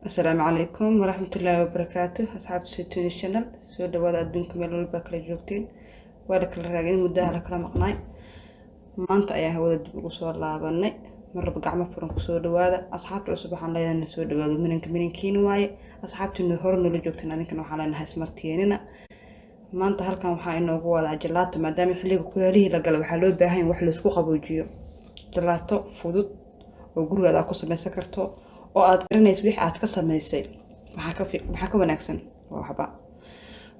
السلام عليكم ورحمة الله وبركاته أصحاب السيتوني شانل سو دواada adduunka meel walba kala joogteen waa la kala raagin muddaha la kala maqnaay maanta ayaa hawada dib ugu soo laabanay marraba gacmo furan ku soo dhawaada asxaabta cusub waxaan leeyahay soo dhawaado minankiin waaye asxaabtii hore noola joogteen adinkana waxaan leenahay ismartiyeenina maanta halkan waxaa inoogu wadaa jalaato maadaama xilliga kulaalihii la galay waxaa loo baahan yahay wax la isku qaboojiyo jalaato fudud oo gurigaada aad ku samaysan karto oo aad garanayso wixii aad ka samaysay waxa ka wanaagsan waxba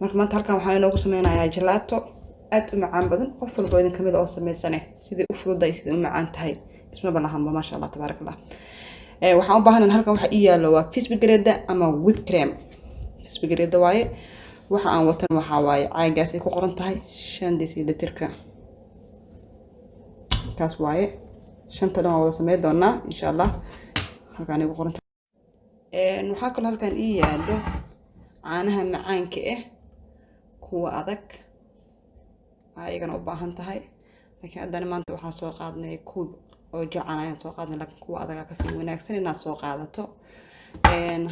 marka maanta halkan waxaan inoogu sameynayaa jalaato aad u macaan badan qof walba idin kamid oo sameysane sidii u fududay sidii u macaan tahay isma balahanba maasha Allah tabarakallah waxaan u baahanahay halkan waxa ii yaalo waa fisbigareeda ama whip cream fisbigareeda waaye waxa aan watan waxa waaye caagaas ay ku qoran tahay 5 deciliterka taas waaye shanta dhan wada sameey doonaa insha Allah halkan ay ku qoran tahay waxa kale halkan ii yaalo caanaha macaanka kuwa adag ayagana u baahan tahay laakiin haddana maanta waxaan soo qaadnay kuwa oo jacaan ayaan soo qaadnay laakiin kuwa adag ka sii wanaagsan inaad soo qaadato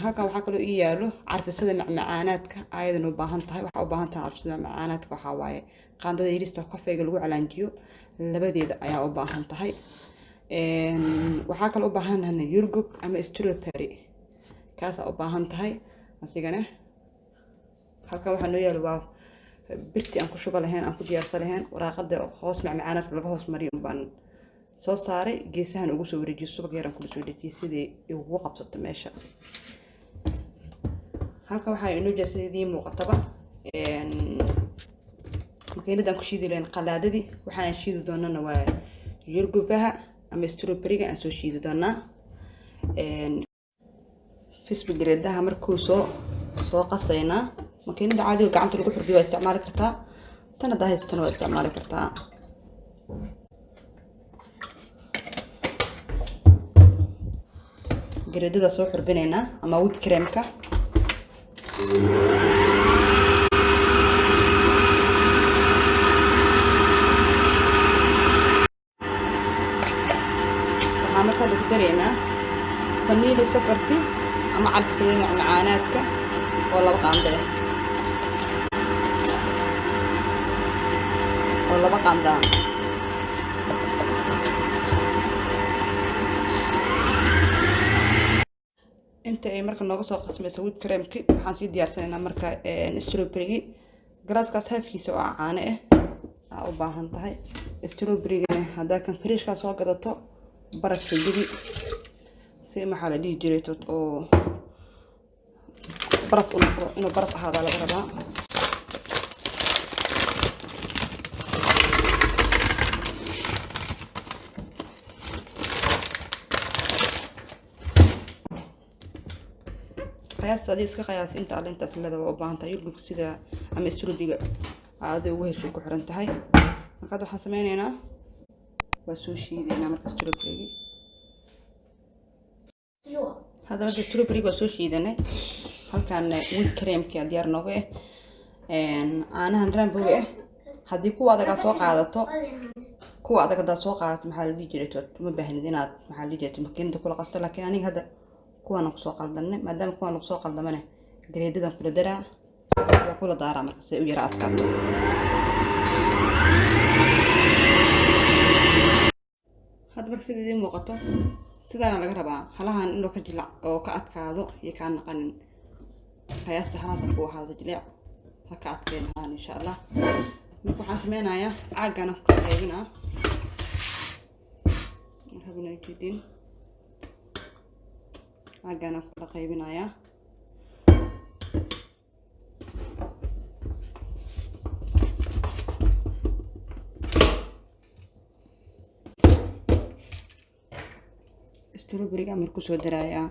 halkan waxa kale ii yaalo carfisada macmacaanaadka ayadana u baahan tahay waxa u baahan tahay carfisada macmacaanaadka waxa waaye qaandada yariista kafeega lagu calaanjiyo labadeeda ayaa u baahan tahay waxa kale u baahannahay yurgub ama strawberry kaas u baahan tahay asigana halkan waxa noo yaalo waa birti aan ku shuba lahayn aan ku diyaarsan lahayn waraaqada hoos macmacaanaadka laga hoos mariyo baan soo saaray geesahan ugu soo wareejiyo subag yar aan ku soo dhajiyay sidii ugu qabsato meesha halkan waxa inoo jeesadii muuqataba makiinada aan ku shiidi lahayn qalaadadii waxaan shiidi doonana waa yurgubaha ama strawberry-ga aan soo shiidi doonaa fisbigareedaha markuu soo qasaynaa makiinada caadiga gacanta lagu xurbiyo waa isticmaali kartaa tan hadda haystana waa isticmaali kartaa gareedada soo xurbinaynaa ama whip cream-ka waxaan markaa ku dareynaa vanilla sokorti ama calfisada macmacaanaadka oo laba qaando inta ay marka nooga soo qasmayso whip cream-ki waxaan sii diyaarsanaynaa marka strawberry galaaskaas halkiisa oo caano u baahan tahay strawberry-gana haddaa kan freshka soo gadato barafka gidi si maxaa la dhihi jiray oo baraf inuu baraf ahaada laga rabaa qiyaasta iska qiyaas inta alintaas leedahay u baahan tahay yurgub sida ama strawberry-ga aad ugu heshay ku xiran tahay marka waxaan sameynaynaa waa soo shiideynaa marka strawberry هذا بس strawberry waa soo shiidanay halkan whip cream-ki diyaar nooga caanahan rainbow haddii kuwa adag soo qaadato maxaa la dhihi jiray ma baahnid inaad maxaa la dhihi jiray makiinada kula qasto laakiin aniga hadda kuwan ku soo qaldanay maadaama kuwan ku soo qaldamane gareedadan kula daraa waa kula daaraa marka si u yara adkaato hadda marka sidii muuqato sidaan laga rabaa halahan inuu ka jilac oo ka adkaado iyo ka naqanin qiyaasta halahan ku ahaado jilac ka adkeenaan insha Allah marka waxaan sameynayaa caagana ku qaybinaa habna jidin caagana ku qaybinayaa strawberry-ga markuu soo darayaa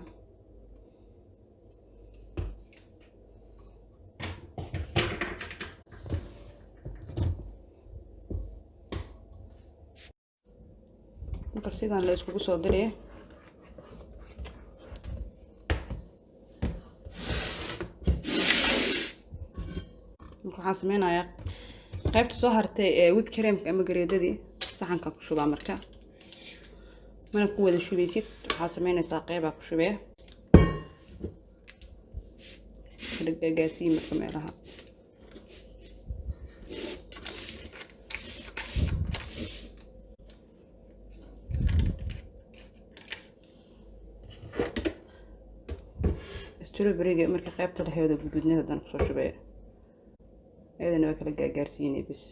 marka sidaan la iskugu soo diray waxaan sameynayaa qaybta soo hartay whip cream-ka ama gareedadii saxanka ku shubaa marka mana ku wada shubaysid waxaa sameynaysaa qeyb ku shubee kala gaagaasiin marka meelaha strawberry marka qaybta la heedo guduudnida dan kusoo shubay ayadana waa kala gaagaarsiinay bis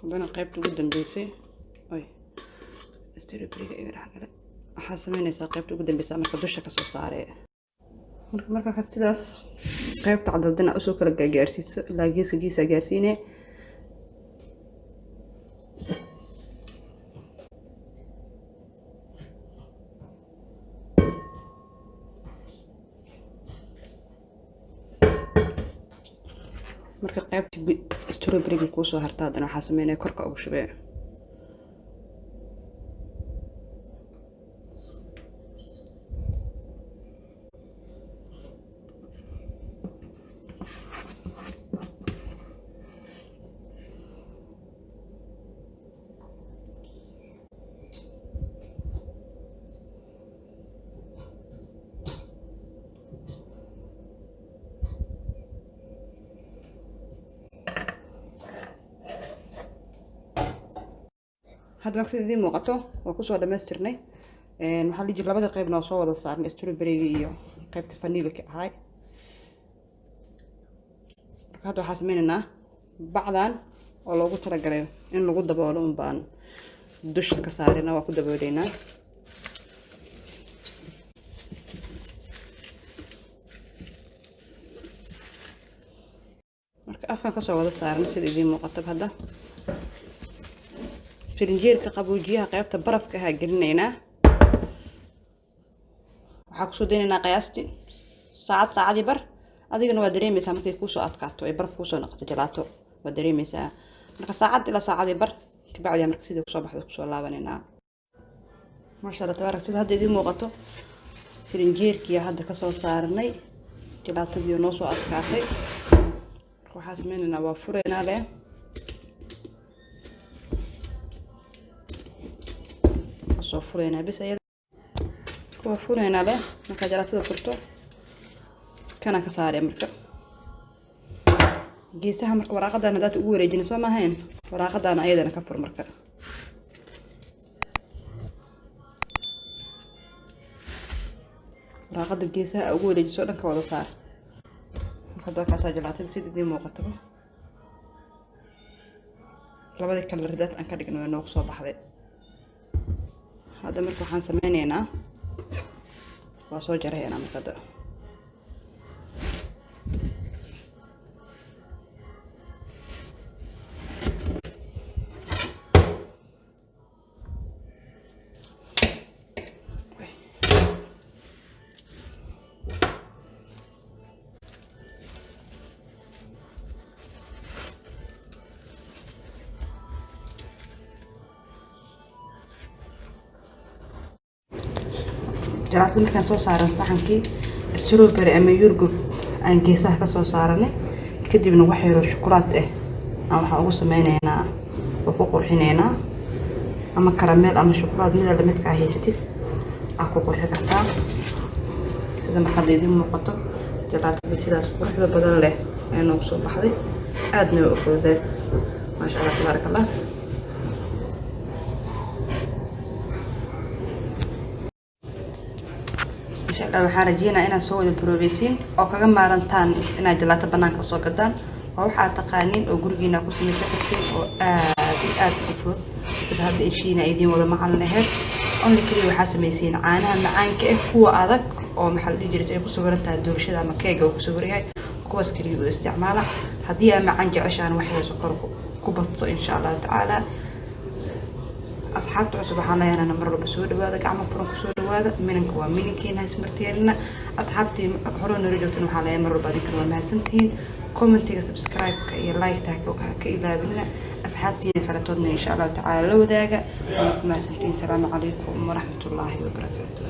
hadana qaybta ugu dambeysay ay strawberry iga dhaxgalay waxa sameynaysaa qaybta ugu dambeysay marka dusha ka soo saaray marka sidaas qaybta cadadana usoo kala gaagaarsiiso ilaa geeska gaarsiinay marka qaybta strawberry ku soo hartaa hadana waxa sameynay korka ugu shubay هذا وقت ذي موقته وكسر دمسترني محل يجي لبعض قيب ناصوا وضع صار strawberry قيب تفنيلك هاي هذا حاسميننا بعدان والله قلت رجلين إنه قد بقولون بان دش كسارنا وقد بقولينا أفهم كسر وضع صار نسيت ذي موقته هذا فلنجيرka qaboojiyaha qaybta barafka ha gelinayna waxa ku soo deynayna qiyaastii saacadii bar adigana waa dareemaysaa markay ku soo adkaato ay baraf ku soo noqoto jalaato waa dareemaysaa marka saacad ilaa saacadii bar kabacdi marka sidii ku soo baxdo ku soo laabanayna ma sha Allah tabaarak sida hadda idin muuqato flinjeerkii hadda ka soo saarnay jalaatadii noo soo adkaatay waxa sameeynaa waa fureynaa leh soo fureynaa bis ayada kuwa fureynaa leh marka jalaatada furto kana ka saarey marka geesaha marka waraaqadan hadaad ugu wareejin soo maahayn waraaqadan ayadana ka fur marka waraaqada geesaha ugu wareejiso dhanka wada saar marka ka saar jalaatada sidii muuqato labada kala ridaad aan ka dhigno waa noo soo baxday هذا مركو حان سمينينا وصو جرينا مركو جلاتنا كان سو صار صحنكي strawberry أما يورجو أن جيسها كسو صارني كدبنا وحيرو شوكولاتة أو حاجة سمينا هنا وفوق الحيننا أما كراميل أما شوكولاتة من اللي متكاهي ستي أكو قرحة كتاب سيدا محددين مقطع جلاتنا سيدا قرحة بدل له أنا وصل بحذي أدنى وأخذ ذا ما شاء الله تبارك الله waxaan rajeynaa inaad soo wada proofeysiin oo kaga maarantaan inaad jalaato banaanka soo gadaan oo waxa taqaaniin oo gurigiina ku sameeyay kartiin oo aad u fudud sida hadda ishiina idin wada macaan lahayd only kaliya waxa sameeyeen caanaha macaanka ah kuwa adag oo maxal dhijirta ay ku sawiran tahay doorashada ama keega uu ku sawiran yahay kuwaas kaliya u isticmaala hadii ay macaan jeceshaan waxay soo kor ku badso insha Allah taala أصحابته سبحان الله أنا مرة بسود وهذا كعمل فرق سود وهذا منك ومنكين هاي سمرتيرنا أصحابتي هرون رجعتنا حاليا مرة بعد كلام ما سنتين كومنتي سبسكرايب كي لايك تاك كإلى بنا أصحابتي كرتوني إن شاء الله تعالى لو ذاك ما سنتين. سلام عليكم ورحمة الله وبركاته.